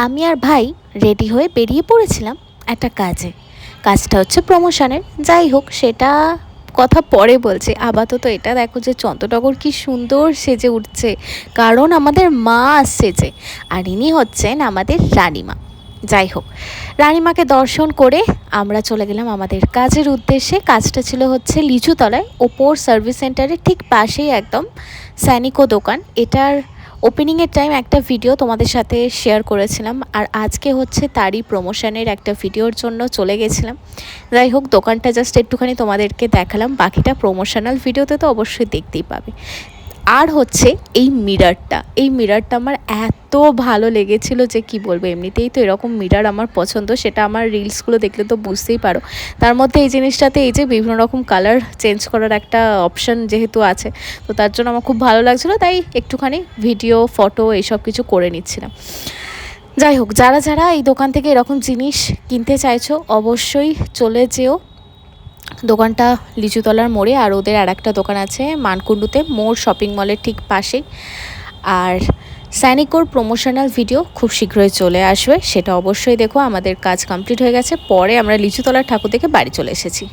আমি আর ভাই রেডি হয়ে বেরিয়ে পড়েছিলাম একটা কাজে। কাজটা হচ্ছে প্রমোশনের। যাই হোক, সেটা কথা পরে বলছি। আপাতত এটা দেখো যে চন্দ্রনগর কি সুন্দর সেজে উঠছে, কারণ আমাদের মা আসছে যে, আর ইনি হচ্ছেন আমাদের রানীমা। যাই হোক, রানীমাকে দর্শন করে আমরা চলে গেলাম আমাদের কাজের উদ্দেশ্যে। কাজটা ছিল হচ্ছে লিচুতলায়, ওপর সার্ভিস সেন্টারের ঠিক পাশেই একদম স্যানিকো দোকান। এটার ওপেনিংয়ের টাইম একটা ভিডিও তোমাদের সাথে শেয়ার করেছিলাম, আর আজকে হচ্ছে তারই প্রমোশনের একটা ভিডিওর জন্য চলে গেছিলাম। যাই হোক, দোকানটা জাস্ট একটুখানি তোমাদেরকে দেখালাম, বাকিটা প্রমোশনাল ভিডিওতে তো অবশ্যই দেখতেই পাবে। আর হচ্ছে এই মিররটা আমার এত ভালো লেগেছিল যে কি বলবো। এমনিতেই তো এরকম মিরর আমার পছন্দ, সেটা আমার রিলসগুলো দেখলে তো বুঝতেই পারো। তার মধ্যে এই জিনিসটাতে এই যে বিভিন্ন রকম কালার চেঞ্জ করার একটা অপশান যেহেতু আছে, তো তার জন্য আমার খুব ভালো লাগছিলো, তাই একটুখানি ভিডিও ফটো এইসব কিছু করে নিচ্ছিলাম। যাই হোক, যারা যারা এই দোকান থেকে এরকম জিনিস কিনতে চাইছো অবশ্যই চলে যেও। দোকানটা লিচুতলার মোড়ে, আর ওদের আর একটা দোকান আছে মানকুণ্ডুতে, মোড় শপিং মলের ঠিক পাশেই। আর স্যানিকোর প্রমোশনাল ভিডিও খুব শীঘ্রই চলে আসবে, সেটা অবশ্যই দেখো। আমাদের কাজ কমপ্লিট হয়ে গেছে, পরে আমরা লিচুতলার ঠাকুর দেখে বাড়ি চলে এসেছি।